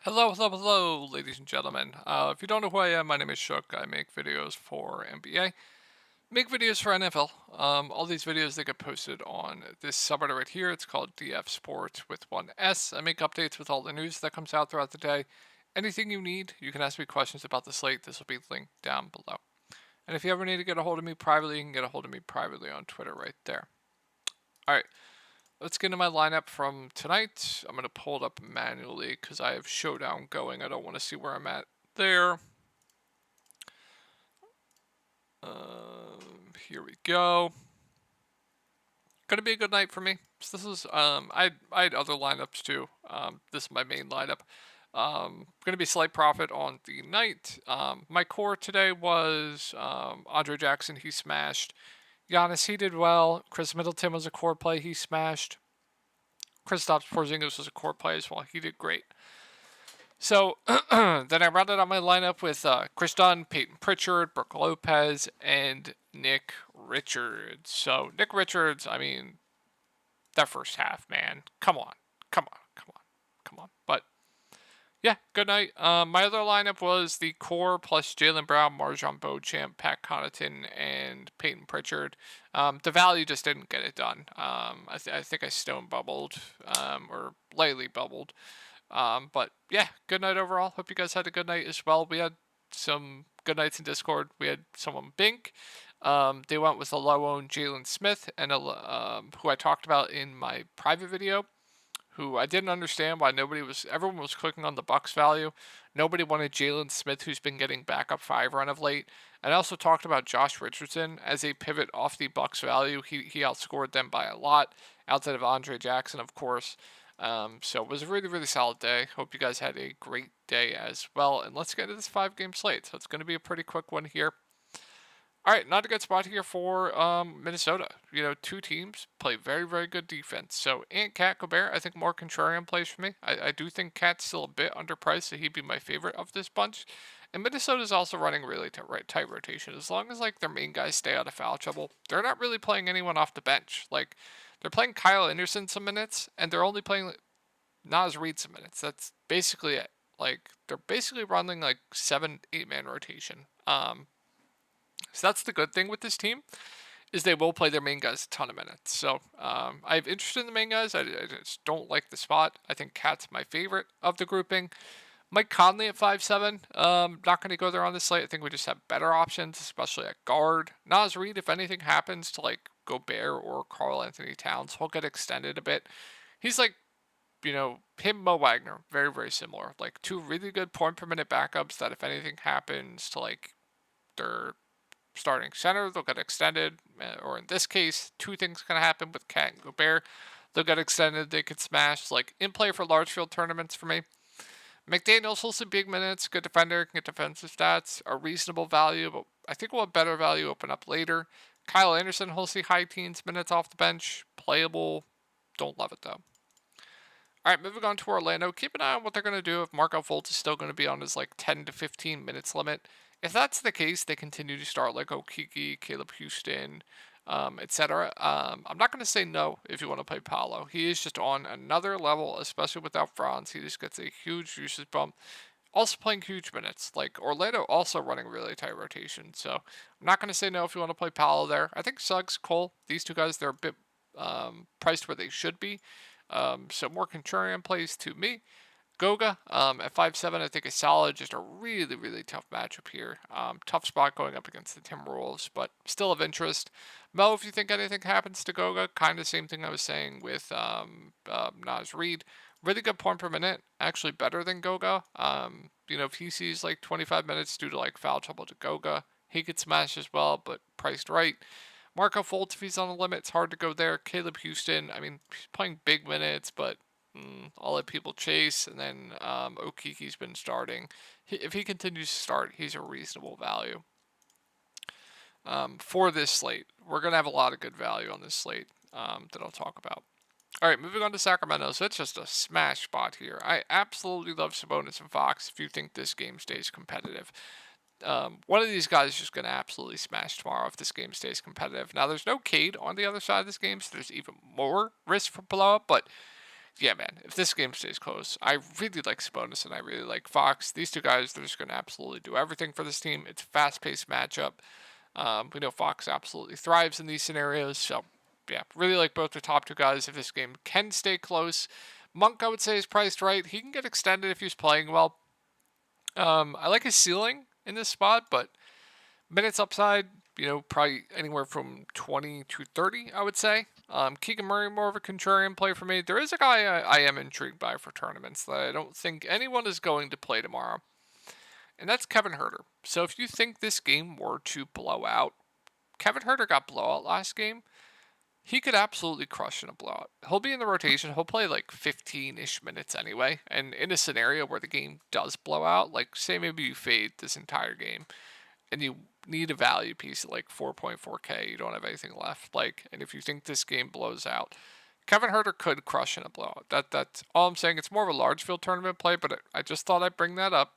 Hello, ladies and gentlemen. If you don't know who I am, my name is Shook. I make videos for NBA, make videos for NFL. All these videos they get posted on this subreddit right here. It's called DF Sports with one S. I make updates with all the news that comes out throughout the day. Anything you need, you can ask me questions about the slate. This will be linked down below. And if you ever need to get a hold of me privately, you can get a hold of me privately on Twitter right there. All right. Let's get into my lineup from tonight. I'm going to pull it up manually because I have Showdown going. I don't want to see where I'm at there. Here we go. Gonna be a good night for me. So this is I had other lineups too. This is my main lineup. Gonna be slight profit on the night. My core today was Andre Jackson. He smashed. Giannis, he did well. Chris Middleton was a core play. He smashed. Kristaps Porzingis was a core play as well. He did great. So then I rounded out my lineup with Chris Dunn, Peyton Pritchard, Brooke Lopez, and Nick Richards. So Nick Richards, I mean, that first half, man, come on. But yeah, good night. My other lineup was the core plus Jaylen Brown, Marjon Beauchamp, Pat Connaughton, and Peyton Pritchard. The value just didn't get it done. I think I stone bubbled or lightly bubbled. But yeah, good night overall. Hope you guys had a good night as well. We had some good nights in Discord. We had someone Bink. They went with a low-owned Jalen Smith and who I talked about in my private video, who I didn't understand why everyone was clicking on the Bucks value. Nobody wanted Jalen Smith, who's been getting backup 5 run of late. And I also talked about Josh Richardson as a pivot off the Bucks value. He outscored them by a lot, outside of Andre Jackson, of course. So it was a really solid day. Hope you guys had a great day as well. And let's get into this 5-game slate. So it's going to be a pretty quick one here. All right, not a good spot here for Minnesota. You know, two teams play very good defense. So Ant Cat Gobert, I think more contrarian plays for me. I do think Cat's still a bit underpriced, so he'd be my favorite of this bunch. And Minnesota's also running really tight rotation. As long as like their main guys stay out of foul trouble, they're not really playing anyone off the bench. Like they're playing Kyle Anderson some minutes, and they're only playing Nas Reed some minutes. That's basically it. Like they're basically running like 7-8 man rotation. So that's the good thing with this team is they will play their main guys a ton of minutes. So I have interest in the main guys. I just don't like the spot. I think Cat's my favorite of the grouping. Mike Conley at 5'7". Not going to go there on this slate. I think we just have better options, especially at guard. Nas Reed, if anything happens to like Gobert or Karl Anthony Towns, he'll get extended a bit. He's like, you know, him, Mo Wagner, very similar. Like two really good point per minute backups that if anything happens to like their starting center, they'll get extended. Or in this case, two things can happen with Cat and Gobert. They'll get extended. They could smash. Like in play for large field tournaments for me. McDaniels will see big minutes, good defender, can get defensive stats, a reasonable value, but I think we'll have better value open up later. Kyle Anderson will see high teens minutes off the bench, playable. Don't love it though. All right, moving on to Orlando. Keep an eye on what they're going to do if Marco Fultz is still going to be on his like 10 to 15 minutes limit. If that's the case, they continue to start like Okiki, Caleb Houston, etc. I'm not going to say no if you want to play Paolo. He is just on another level, especially without Franz. He just gets a huge usage bump. Also playing huge minutes. Like Orlando also running really tight rotation. So I'm not going to say no if you want to play Paolo there. I think Suggs, Cole, these two guys, they're a bit priced where they should be. So more contrarian plays to me. Goga at 5'7", I think is solid. Just a really tough matchup here. Tough spot going up against the Timberwolves, but still of interest. Mo, if you think anything happens to Goga, kind of same thing I was saying with Nas Reed. Really good point per minute, actually better than Goga. You know, if he sees like 25 minutes due to like foul trouble to Goga, he could smash as well, but priced right. Marco Fultz, if he's on the limit, it's hard to go there. Caleb Houston, I mean, he's playing big minutes, but I'll let people chase. And then Okiki's been starting. If he continues to start, he's a reasonable value. For this slate, we're going to have a lot of good value on this slate that I'll talk about. All right, moving on to Sacramento. So it's just a smash spot here. I absolutely love Sabonis and Fox if you think this game stays competitive. One of these guys is just going to absolutely smash tomorrow if this game stays competitive. Now, there's no Cade on the other side of this game, so there's even more risk for blowout, but Yeah, man, if this game stays close, I really like Sabonis and I really like Fox. These two guys, they're just going to absolutely do everything for this team. It's a fast-paced matchup. We know Fox absolutely thrives in these scenarios, so yeah, really like both the top two guys. If this game can stay close, Monk, I would say, is priced right. He can get extended if he's playing well. I like his ceiling in this spot, but minutes upside, probably anywhere from 20 to 30, I would say. Keegan Murray, more of a contrarian play for me. There is a guy I am intrigued by for tournaments that I don't think anyone is going to play tomorrow, and that's Kevin Huerter. So if you think this game were to blow out, Kevin Huerter got blowout last game. He could absolutely crush in a blowout. He'll be in the rotation. He'll play like 15-ish minutes anyway. And in a scenario where the game does blow out, like say maybe you fade this entire game, and you need a value piece at like 4.4K, you don't have anything left. And if you think this game blows out, Kevin Herter could crush in a blowout. That's all I'm saying. It's more of a large field tournament play, but I just thought I'd bring that up.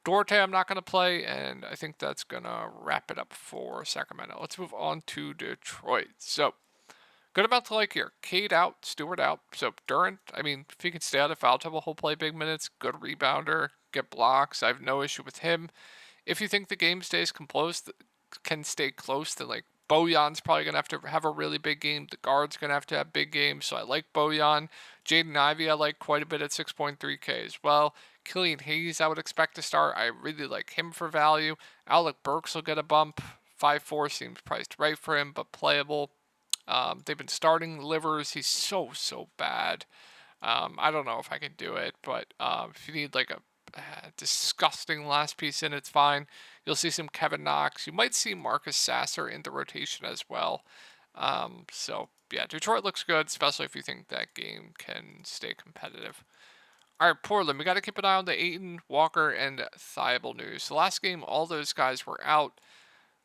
Duarte, I'm not going to play, and I think that's going to wrap it up for Sacramento. Let's move on to Detroit. So, good amount to like here. Cade out, Stewart out. So, Durant, I mean, if he can stay out of foul trouble, he'll play big minutes. Good rebounder, get blocks. I have no issue with him. If you think the game can stay close, then like Bojan's probably gonna have to have a really big game. The guard's gonna have to have big games, so I like Bojan. Jaden Ivey I like quite a bit at 6.3K as well. Killian Hayes I would expect to start. I really like him for value. Alec Burks will get a bump. 5.4 seems priced right for him, but playable. They've been starting Livers. He's so bad. I don't know if I can do it, but if you need like a disgusting last piece in, it's fine. You'll see some Kevin Knox. You might see Marcus Sasser in the rotation as well. So yeah, Detroit looks good, especially if you think that game can stay competitive. All right, Portland, we got to keep an eye on the Ayton, Walker, and Thibault news. The last game, all those guys were out.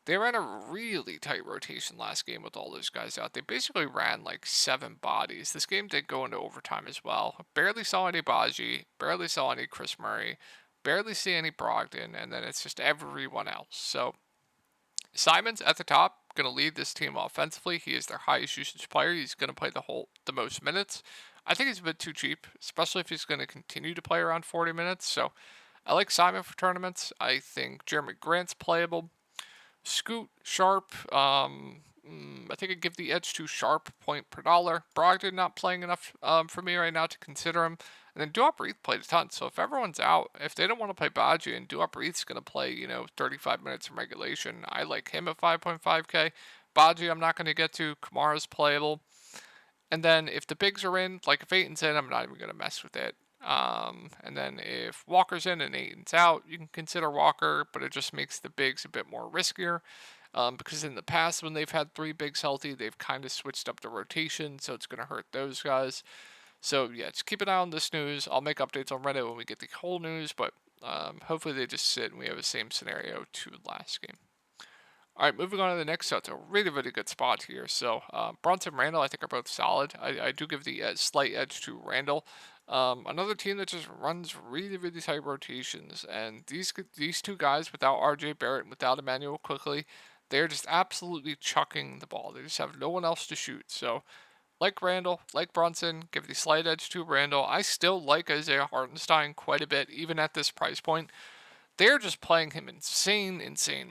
They ran a really tight rotation last game with all those guys out. They basically ran like 7 bodies. This game did go into overtime as well. Barely saw any Baji, barely saw any Chris Murray, barely see any Brogdon, and then it's just everyone else. So Simon's at the top, going to lead this team offensively. He is their highest usage player. He's going to play the most minutes. I think he's a bit too cheap, especially if he's going to continue to play around 40 minutes. So I like Simon for tournaments. I think Jeremy Grant's playable. Scoot, Sharp, I think I'd give the edge to Sharp, point per dollar. Brogdon not playing enough for me right now to consider him. And then Duop Reith played a ton. So if everyone's out, if they don't want to play Baji and Duop Reith's going to play, 35 minutes in regulation, I like him at 5.5K. Baji I'm not going to get to. Kamara's playable. And then if the bigs are in, like if Ayton's in, I'm not even going to mess with it. And then if Walker's in and Ayton's out, you can consider Walker, but it just makes the bigs a bit more riskier. Because in the past, when they've had 3 bigs healthy, they've kind of switched up the rotation, so it's going to hurt those guys. So yeah, just keep an eye on this news. I'll make updates on Reddit when we get the whole news, but hopefully they just sit and we have the same scenario to last game. All right, moving on to the next set. It's a really, really good spot here. So Brunson and Randall, I think, are both solid. I do give the slight edge to Randall. Another team that just runs really, really tight rotations. And these two guys, without R.J. Barrett and without Emmanuel Quickly, they're just absolutely chucking the ball. They just have no one else to shoot. So like Randall, like Brunson, give the slight edge to Randall. I still like Isaiah Hartenstein quite a bit, even at this price point. They're just playing him insane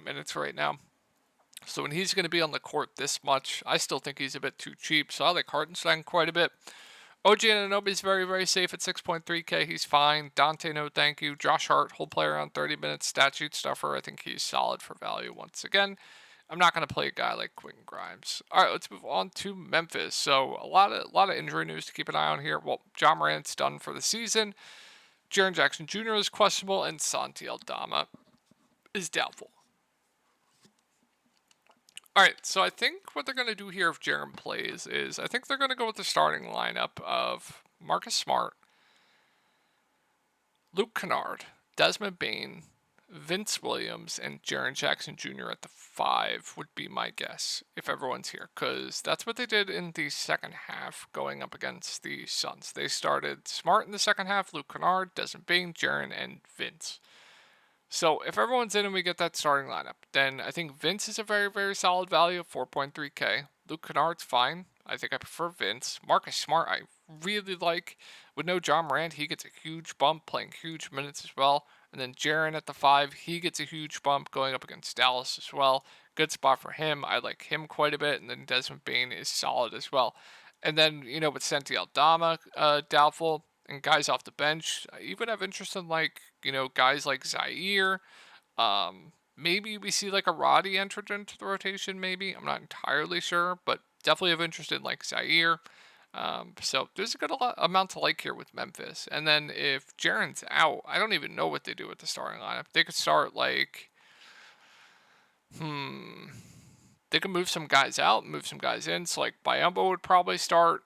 minutes right now. So when he's going to be on the court this much, I still think he's a bit too cheap. So I like Hartenstein quite a bit. OG Anunoby's very, very safe at 6.3K. He's fine. Dante, no thank you. Josh Hart, he'll play around 30 minutes. Stat sheet stuffer. I think he's solid for value once again. I'm not going to play a guy like Quentin Grimes. All right, let's move on to Memphis. So a lot of injury news to keep an eye on here. Well, John Morant's done for the season. Jaren Jackson Jr. is questionable, and Santi Aldama is doubtful. All right, so I think what they're going to do here if Jaren plays is I think they're going to go with the starting lineup of Marcus Smart, Luke Kennard, Desmond Bane, Vince Williams, and Jaren Jackson Jr. at the 5 would be my guess if everyone's here, because that's what they did in the second half going up against the Suns. They started Smart in the second half, Luke Kennard, Desmond Bane, Jaren, and Vince. So if everyone's in and we get that starting lineup, then I think Vince is a very, very solid value of 4.3K. Luke Kennard's fine. I think I prefer Vince. Marcus Smart, I really like. With no John Morant, he gets a huge bump, playing huge minutes as well. And then Jaren at the 5, he gets a huge bump going up against Dallas as well. Good spot for him. I like him quite a bit. And then Desmond Bane is solid as well. And then, with Santi Aldama doubtful and guys off the bench, I even have interest in, like, guys like Zaire. Maybe we see like a Roddy entered into the rotation, maybe. I'm not entirely sure, but definitely have interest in like Zaire. So there's a good amount to like here with Memphis. And then if Jaren's out, I don't even know what they do with the starting lineup. They could start like, they could move some guys out, move some guys in. So like Biyombo would probably start.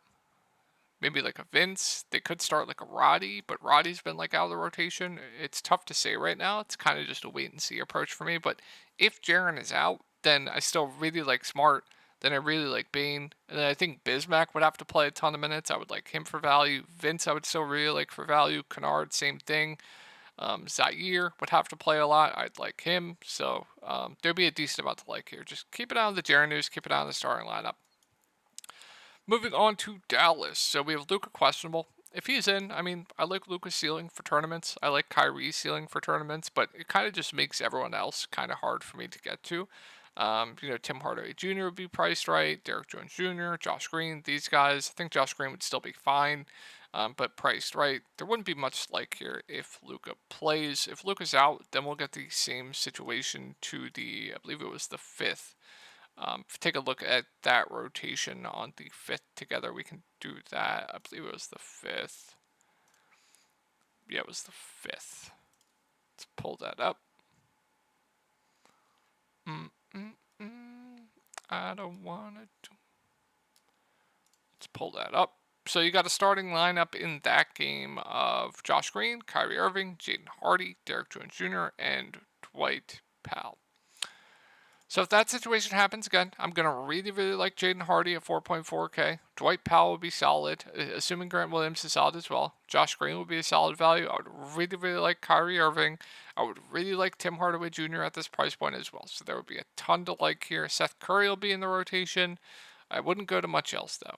Maybe like a Vince. They could start like a Roddy, but Roddy's been like out of the rotation. It's tough to say right now. It's kind of just a wait and see approach for me. But if Jaren is out, then I still really like Smart. Then I really like Bane. And then I think Bismack would have to play a ton of minutes. I would like him for value. Vince, I would still really like for value. Kennard, same thing. Zaire would have to play a lot. I'd like him. So there'd be a decent amount to like here. Just keep it on the Jaren news. Keep it on the starting lineup. Moving on to Dallas. So we have Luka questionable. If he's in, I mean, I like Luka's ceiling for tournaments. I like Kyrie's ceiling for tournaments, but it kind of just makes everyone else kind of hard for me to get to. Tim Hardaway Jr. would be priced right. Derek Jones Jr., Josh Green, these guys. I think Josh Green would still be fine, but priced right. There wouldn't be much like here if Luka plays. If Luka's out, then we'll get the same situation to I believe it was the 5th. Take a look at that rotation on the 5th together. We can do that. I believe it was the 5th. Yeah, it was the 5th. Let's pull that up. I don't want to. Let's pull that up. So you got a starting lineup in that game of Josh Green, Kyrie Irving, Jaden Hardy, Derek Jones Jr., and Dwight Powell. So if that situation happens again, I'm going to really, really like Jaden Hardy at 4.4K. Dwight Powell would be solid, assuming Grant Williams is solid as well. Josh Green would be a solid value. I would really, really like Kyrie Irving. I would really like Tim Hardaway Jr. at this price point as well. So there would be a ton to like here. Seth Curry will be in the rotation. I wouldn't go to much else, though.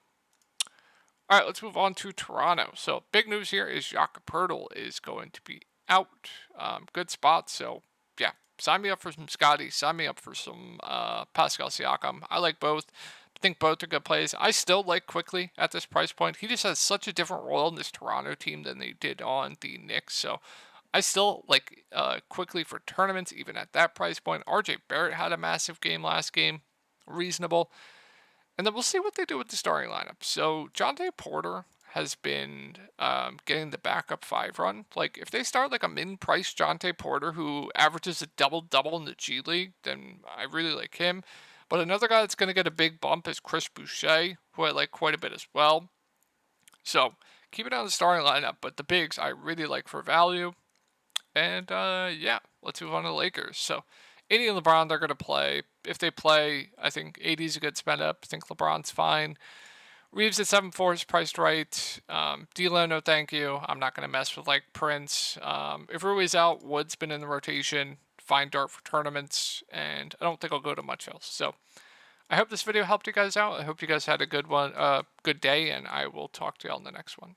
All right, let's move on to Toronto. So big news here is Jakob Poeltl is going to be out. Good spot, so yeah. Sign me up for some Scotty. Sign me up for some Pascal Siakam. I like both. I think both are good plays. I still like Quickly at this price point. He just has such a different role in this Toronto team than they did on the Knicks. So I still like Quickly for tournaments, even at that price point. RJ Barrett had a massive game last game. Reasonable. And then we'll see what they do with the starting lineup. So Jonte Porter has been getting the backup 5 run. Like, if they start like a min-price Jonte Porter who averages a double-double in the G League, then I really like him. But another guy that's going to get a big bump is Chris Boucher, who I like quite a bit as well. So, keep it on the starting lineup. But the bigs I really like for value. And, yeah, let's move on to the Lakers. So, AD and LeBron, they're going to play. If they play, I think AD is a good spend up. I think LeBron's fine. Reeves at 7.4 is priced right. D'Lo, no thank you. I'm not going to mess with like Prince. If Rui's out, Wood's been in the rotation. Fine dart for tournaments, and I don't think I'll go to much else. So I hope this video helped you guys out. I hope you guys had a good day, and I will talk to you all in the next one.